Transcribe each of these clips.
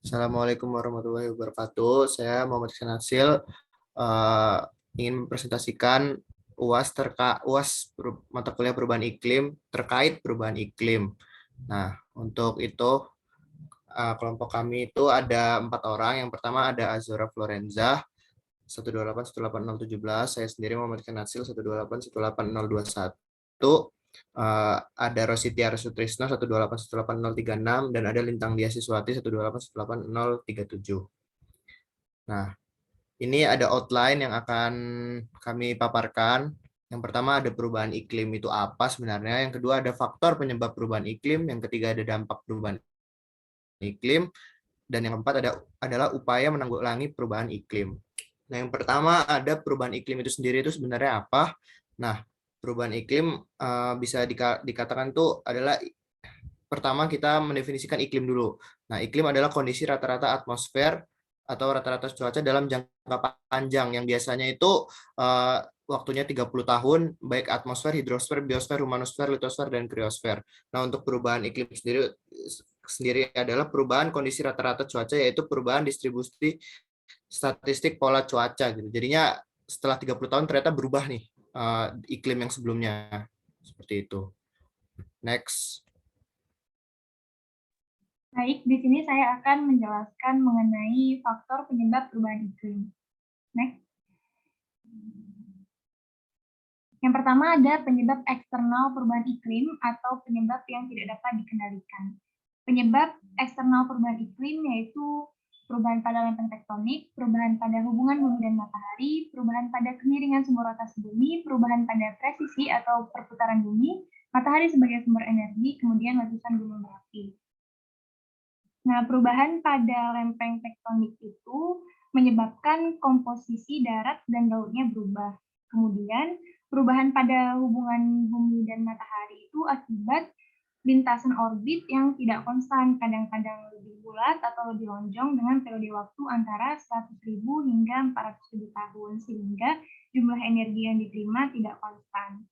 Assalamualaikum warahmatullahi wabarakatuh. Saya Muhammad Ihsan Nasil, eh, ingin mempresentasikan mata kuliah perubahan iklim terkait perubahan iklim. Nah, untuk itu kelompok kami itu ada 4 orang. Yang pertama ada Azura Florenza 128 18017. Saya sendiri Muhammad Ihsan Nasil 128 18021. Ada Rositia Sutrisno 128 18036 dan ada Lintang Dia Siswati 128 18037. Nah, ini ada outline yang akan kami paparkan. Yang pertama ada perubahan iklim itu apa sebenarnya. Yang kedua ada faktor penyebab perubahan iklim. Yang ketiga ada dampak perubahan iklim. Dan yang keempat adalah upaya menanggulangi perubahan iklim. Nah, yang pertama ada perubahan iklim itu sendiri itu sebenarnya apa? Nah, perubahan iklim bisa dikatakan itu adalah pertama kita mendefinisikan iklim dulu. Nah, iklim adalah kondisi rata-rata atmosfer atau rata-rata cuaca dalam jangka panjang yang biasanya itu waktunya 30 tahun, baik atmosfer, hidrosfer, biosfer, humanosfer, litosfer, dan kriosfer. Nah, untuk perubahan iklim sendiri adalah perubahan kondisi rata-rata cuaca, yaitu perubahan distribusi statistik pola cuaca gitu. Jadinya setelah 30 tahun ternyata berubah nih iklim yang sebelumnya. Seperti itu. Next. Baik, di sini saya akan menjelaskan mengenai faktor penyebab perubahan iklim. Next. Yang pertama ada penyebab eksternal perubahan iklim atau penyebab yang tidak dapat dikendalikan. Penyebab eksternal perubahan iklim yaitu perubahan pada lempeng tektonik, perubahan pada hubungan bumi dan matahari, perubahan pada kemiringan sumber rotasi bumi, perubahan pada presisi atau perputaran bumi, matahari sebagai sumber energi, kemudian letusan gunung berapi. Nah, perubahan pada lempeng tektonik itu menyebabkan komposisi darat dan lautnya berubah. Kemudian, perubahan pada hubungan bumi dan matahari itu akibat lintasan orbit yang tidak konstan, kadang-kadang lebih bulat atau lebih lonjong dengan periode waktu antara 100.000 hingga 400.000 tahun, sehingga jumlah energi yang diterima tidak konstan.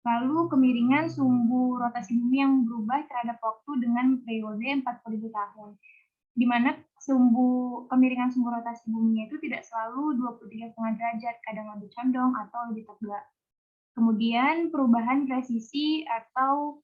Lalu kemiringan sumbu rotasi bumi yang berubah terhadap waktu dengan periode 40.000 tahun, di mana kemiringan sumbu rotasi bumi itu tidak selalu 23,5 derajat, kadang lebih condong atau lebih tegak. Kemudian perubahan presisi atau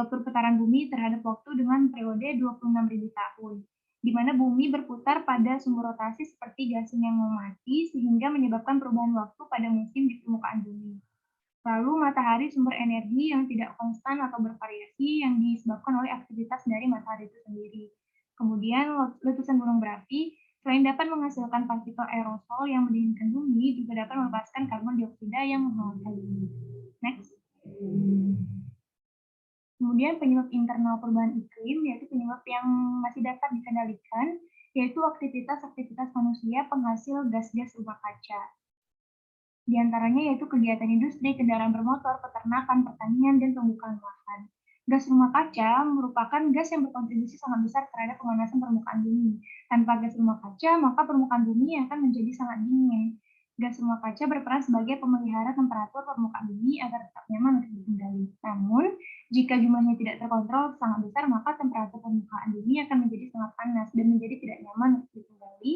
perputaran bumi terhadap waktu dengan periode 26.000 tahun, di mana bumi berputar pada sumbu rotasi seperti gasing yang mau mati, sehingga menyebabkan perubahan waktu pada musim di permukaan bumi. Lalu matahari sumber energi yang tidak konstan atau bervariasi yang disebabkan oleh aktivitas dari matahari itu sendiri. Kemudian letusan gunung berapi selain dapat menghasilkan partikel aerosol yang mendinginkan bumi, juga dapat melepaskan karbon dioksida yang menghangatkan bumi. Next. Kemudian penyebab internal perubahan iklim yaitu penyebab yang masih dapat dikendalikan, yaitu aktivitas-aktivitas manusia penghasil gas-gas rumah kaca. Di antaranya yaitu kegiatan industri, kendaraan bermotor, peternakan, pertanian, dan pembukaan lahan. Gas rumah kaca merupakan gas yang berkontribusi sangat besar terhadap pemanasan permukaan bumi. Tanpa gas rumah kaca, maka permukaan bumi akan menjadi sangat dingin. Gas rumah kaca berperan sebagai pemelihara temperatur permukaan bumi agar tetap nyaman untuk ditinggali. Namun, jika jumlahnya tidak terkontrol sangat besar, maka temperatur permukaan bumi akan menjadi sangat panas dan menjadi tidak nyaman untuk ditinggali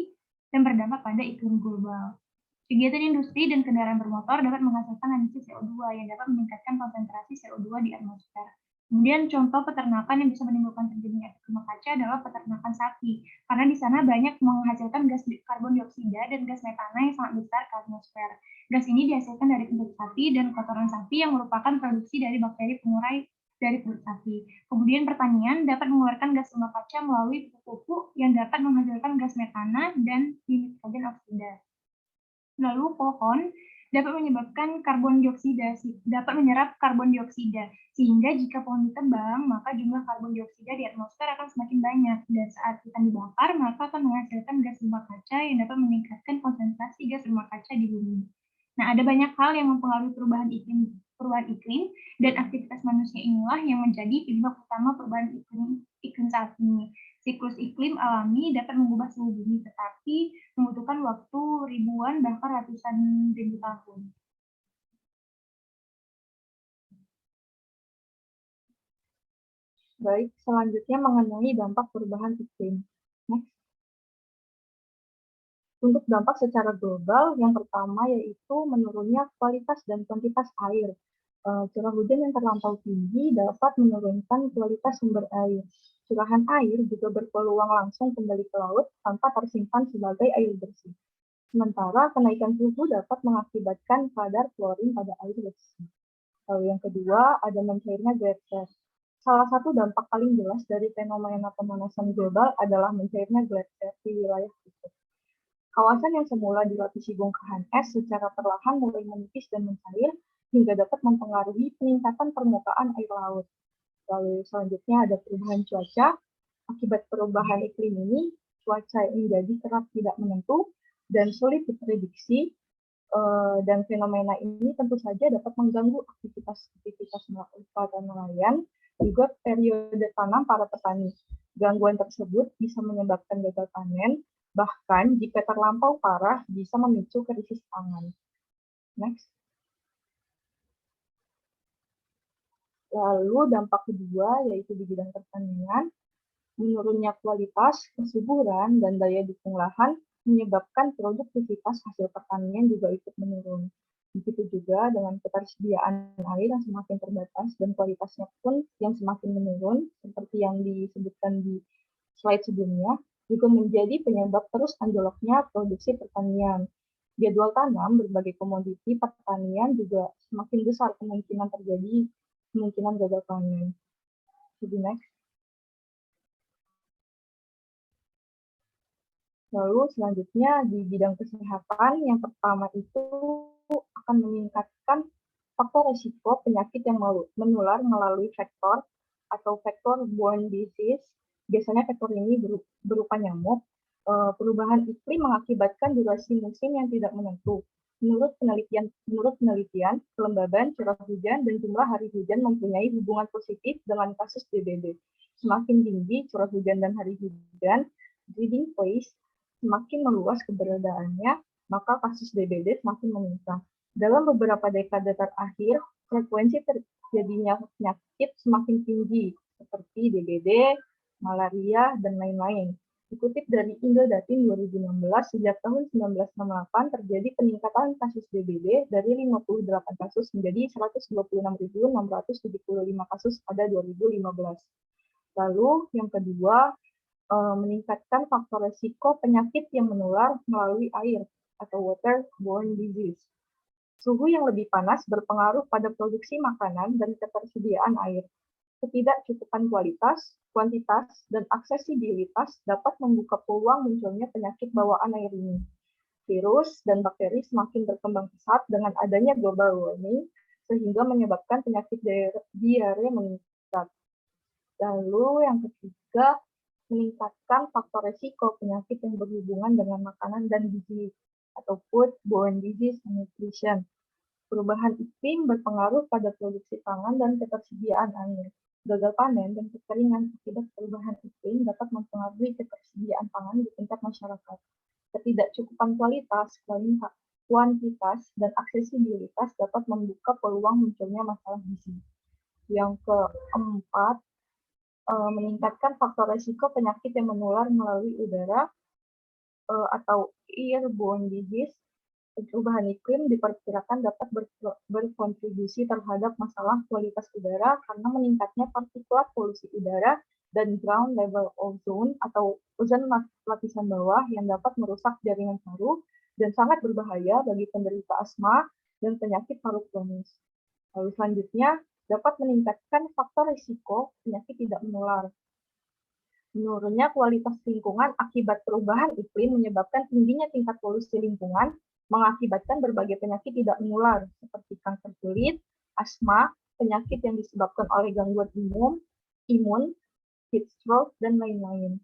dan berdampak pada iklim global. Kegiatan industri dan kendaraan bermotor dapat menghasilkan emisi CO2 yang dapat meningkatkan konsentrasi CO2 di atmosfer. Kemudian contoh peternakan yang bisa menimbulkan terjadinya efek rumah kaca adalah peternakan sapi, karena di sana banyak menghasilkan gas karbon dioksida dan gas metana yang sangat besar ke atmosfer. Gas ini dihasilkan dari kentut sapi dan kotoran sapi yang merupakan produksi dari bakteri pengurai dari perut sapi. Kemudian pertanian dapat mengeluarkan gas rumah kaca melalui pupuk-pupuk yang dapat menghasilkan gas metana dan nitrogen oksida. Lalu pohon dapat menyerap karbon dioksida, sehingga jika pohon ditebang, maka jumlah karbon dioksida di atmosfer akan semakin banyak, dan saat hutan dibakar, maka akan menghasilkan gas rumah kaca yang dapat meningkatkan konsentrasi gas rumah kaca di bumi. Nah, ada banyak hal yang mempengaruhi perubahan iklim dan aktivitas manusia inilah yang menjadi penyebab utama perubahan iklim saat ini. Siklus iklim alami dapat mengubah suhu bumi, tetapi membutuhkan waktu ribuan bahkan ratusan ribu tahun. Baik, selanjutnya mengenai dampak perubahan iklim. Next. Untuk dampak secara global, yang pertama yaitu menurunnya kualitas dan kuantitas air. Curah hujan yang terlampau tinggi dapat menurunkan kualitas sumber air. Curahan air juga berpeluang langsung kembali ke laut tanpa tersimpan sebagai air bersih. Sementara kenaikan suhu dapat mengakibatkan kadar klorin pada air bersih. Lalu yang kedua, ada mencairnya gletser. Salah satu dampak paling jelas dari fenomena pemanasan global adalah mencairnya gletser di wilayah kutub. Kawasan yang semula dilapisi bongkahan es secara perlahan mulai menipis dan mencair hingga dapat mempengaruhi peningkatan permukaan air laut. Lalu selanjutnya ada perubahan cuaca. Akibat perubahan iklim ini, cuaca menjadi kerap tidak menentu dan sulit diprediksi, dan fenomena ini tentu saja dapat mengganggu aktivitas para nelayan, juga periode tanam para petani. Gangguan tersebut bisa menyebabkan gagal panen, bahkan jika terlampau parah bisa memicu krisis pangan. Next. Lalu dampak kedua yaitu di bidang pertanian, menurunnya kualitas, kesuburan, dan daya dukung lahan menyebabkan produktivitas hasil pertanian juga ikut menurun. Begitu juga dengan ketersediaan air yang semakin terbatas dan kualitasnya pun yang semakin menurun, seperti yang disebutkan di slide sebelumnya, juga menjadi penyebab terus anjloknya produksi pertanian. Jadwal tanam berbagai komoditi pertanian juga semakin besar kemungkinan terjadi kemungkinan gagal panen. Jadi next. Lalu selanjutnya di bidang kesehatan, yang pertama itu akan meningkatkan faktor risiko penyakit yang menular melalui vektor atau vector-borne disease. Biasanya vektor ini berupa nyamuk. Perubahan iklim mengakibatkan durasi musim yang tidak menentu. Menurut penelitian, kelembaban, curah hujan, dan jumlah hari hujan mempunyai hubungan positif dengan kasus DBD. Semakin tinggi curah hujan dan hari hujan, breeding phase, semakin meluas keberadaannya, maka kasus DBD semakin meningkat. Dalam beberapa dekade terakhir, frekuensi terjadinya penyakit semakin tinggi, seperti DBD, malaria, dan lain-lain. Dikutip dari Indodatin 2016, sejak tahun 1968 terjadi peningkatan kasus DBD dari 58 kasus menjadi 126.675 kasus pada 2015. Lalu yang kedua, meningkatkan faktor risiko penyakit yang menular melalui air atau waterborne disease. Suhu yang lebih panas berpengaruh pada produksi makanan dan ketersediaan air. Ketidakcukupan kualitas, kuantitas, dan aksesibilitas dapat membuka peluang munculnya penyakit bawaan air ini. Virus dan bakteri semakin berkembang pesat dengan adanya global warming, sehingga menyebabkan penyakit diare meningkat. Lalu yang ketiga, meningkatkan faktor risiko penyakit yang berhubungan dengan makanan dan gizi atau food-borne disease and nutrition. Perubahan iklim berpengaruh pada produksi pangan dan ketersediaan air. Gagal panen dan kekeringan akibat perubahan iklim dapat mempengaruhi ketersediaan pangan di tingkat masyarakat. Ketidakcukupan kualitas, kuantitas, dan aksesibilitas dapat membuka peluang munculnya masalah gizi. Yang keempat, meningkatkan faktor risiko penyakit yang menular melalui udara atau airborne disease. Perubahan iklim diperkirakan dapat berkontribusi terhadap masalah kualitas udara karena meningkatnya partikulat polusi udara dan ground level ozone atau ozon lapisan bawah yang dapat merusak jaringan paru dan sangat berbahaya bagi penderita asma dan penyakit paru kronis. Lalu selanjutnya, dapat meningkatkan faktor risiko penyakit tidak menular. Menurunnya kualitas lingkungan akibat perubahan iklim menyebabkan tingginya tingkat polusi lingkungan, mengakibatkan berbagai penyakit tidak menular, seperti kanker kulit, asma, penyakit yang disebabkan oleh gangguan imun, heat stroke, dan lain-lain.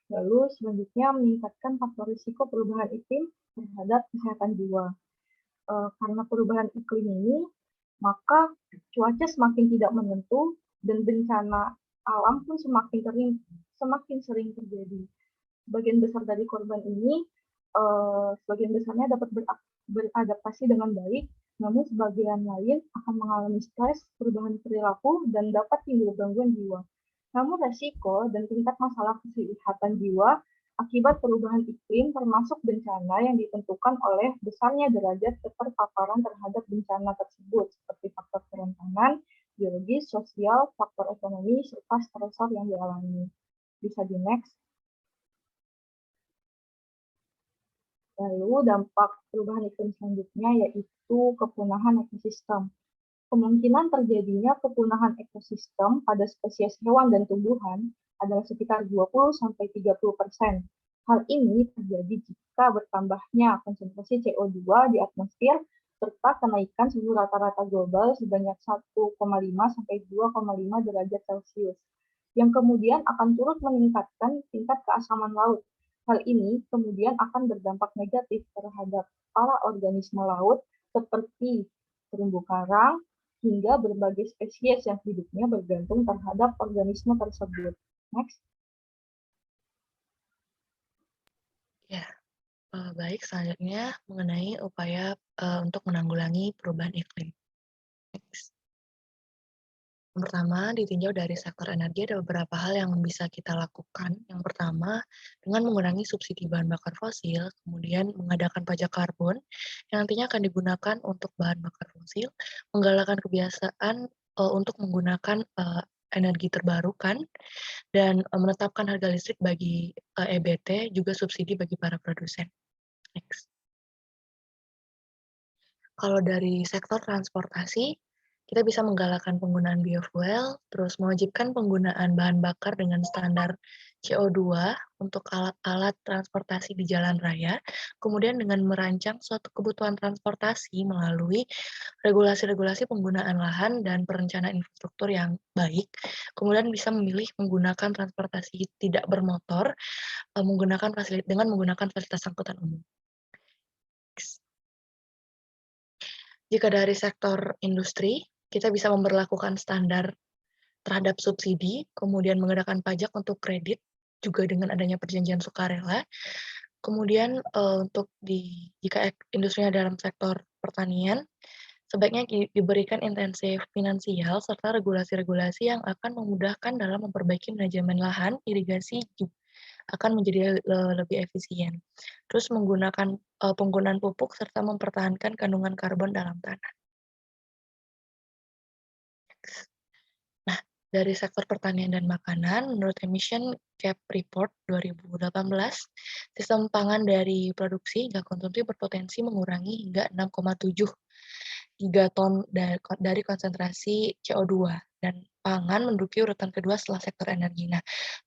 Lalu selanjutnya meningkatkan faktor risiko perubahan iklim terhadap kesehatan jiwa. Karena perubahan iklim ini, maka cuaca semakin tidak menentu dan bencana alam pun semakin sering terjadi. Sebagian besar dari korban ini, sebagian besarnya dapat beradaptasi dengan baik, namun sebagian lain akan mengalami stres, perubahan perilaku, dan dapat timbul gangguan jiwa. Namun resiko dan tingkat masalah kesehatan jiwa akibat perubahan iklim termasuk bencana yang ditentukan oleh besarnya derajat keterpaparan terhadap bencana tersebut, seperti faktor kerentanan, biologis, sosial, faktor ekonomi, serta stresor yang dialami. Bisa di next. Lalu dampak perubahan iklim selanjutnya yaitu kepunahan ekosistem. Kemungkinan terjadinya kepunahan ekosistem pada spesies hewan dan tumbuhan adalah sekitar 20-30%. Hal ini terjadi jika bertambahnya konsentrasi CO2 di atmosfer serta kenaikan suhu rata-rata global sebanyak 1,5-2,5 derajat Celcius, yang kemudian akan turut meningkatkan tingkat keasaman laut. Hal ini kemudian akan berdampak negatif terhadap para organisme laut seperti terumbu karang, hingga berbagai spesies yang hidupnya bergantung terhadap organisme tersebut. Next. Ya, baik. Selanjutnya mengenai upaya untuk menanggulangi perubahan iklim. Next. Yang pertama, ditinjau dari sektor energi ada beberapa hal yang bisa kita lakukan. Yang pertama, dengan mengurangi subsidi bahan bakar fosil, kemudian mengadakan pajak karbon yang nantinya akan digunakan untuk bahan bakar fosil, menggalakkan kebiasaan untuk menggunakan energi terbarukan, dan menetapkan harga listrik bagi EBT, juga subsidi bagi para produsen. Next. Kalau dari sektor transportasi, kita bisa menggalakkan penggunaan biofuel, terus mewajibkan penggunaan bahan bakar dengan standar CO2 untuk alat-alat transportasi di jalan raya, kemudian dengan merancang suatu kebutuhan transportasi melalui regulasi-regulasi penggunaan lahan dan perencanaan infrastruktur yang baik, kemudian bisa memilih menggunakan transportasi tidak bermotor dengan menggunakan fasilitas angkutan umum. Jika dari sektor industri, kita bisa memberlakukan standar terhadap subsidi, kemudian menggunakan pajak untuk kredit, juga dengan adanya perjanjian sukarela. Kemudian jika industrinya dalam sektor pertanian, sebaiknya diberikan intensif finansial serta regulasi-regulasi yang akan memudahkan dalam memperbaiki manajemen lahan, irigasi akan menjadi lebih efisien. Terus menggunakan penggunaan pupuk serta mempertahankan kandungan karbon dalam tanah. Nah, dari sektor pertanian dan makanan, menurut Emission Cap Report 2018, sistem pangan dari produksi hingga konsumsi berpotensi mengurangi hingga 6,7 gigaton dari konsentrasi CO2, dan pangan menduduki urutan kedua setelah sektor energi. Nah,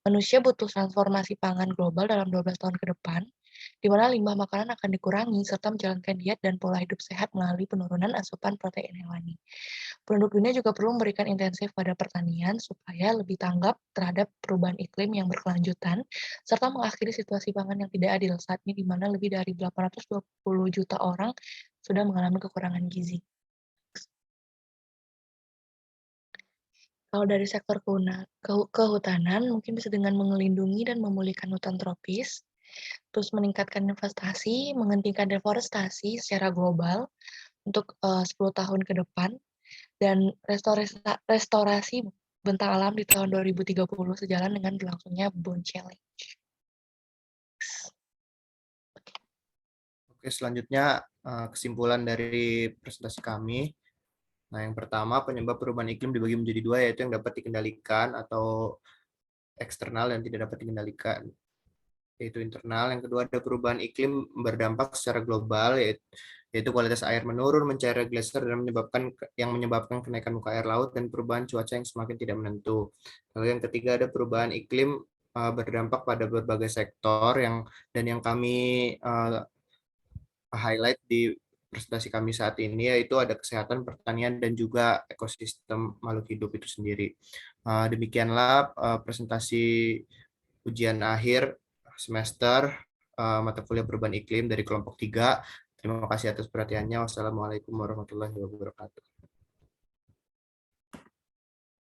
manusia butuh transformasi pangan global dalam 12 tahun ke depan, di mana limbah makanan akan dikurangi serta menjalankan diet dan pola hidup sehat melalui penurunan asupan protein hewani. Penduduk dunia juga perlu memberikan intensif pada pertanian supaya lebih tanggap terhadap perubahan iklim yang berkelanjutan, serta mengakhiri situasi pangan yang tidak adil saat ini, di mana lebih dari 820 juta orang sudah mengalami kekurangan gizi. Kalau dari sektor kehutanan, mungkin bisa dengan melindungi dan memulihkan hutan tropis, terus meningkatkan investasi, menghentikan deforestasi secara global untuk 10 tahun ke depan, dan restorasi bentang alam di tahun 2030 sejalan dengan berlangsungnya Bond Challenge. Oke, selanjutnya kesimpulan dari presentasi kami. Nah, yang pertama, penyebab perubahan iklim dibagi menjadi dua, yaitu yang dapat dikendalikan atau eksternal dan tidak dapat dikendalikan, yaitu internal. Yang kedua, ada perubahan iklim berdampak secara global, yaitu kualitas air menurun, mencairnya glacier, dan menyebabkan kenaikan muka air laut dan perubahan cuaca yang semakin tidak menentu. Lalu yang ketiga, ada perubahan iklim berdampak pada berbagai sektor dan yang kami highlight di presentasi kami saat ini, yaitu ada kesehatan, pertanian, dan juga ekosistem makhluk hidup itu sendiri. Demikianlah presentasi ujian akhir semester mata kuliah perubahan iklim dari kelompok 3. Terima kasih atas perhatiannya. Wassalamualaikum warahmatullahi wabarakatuh.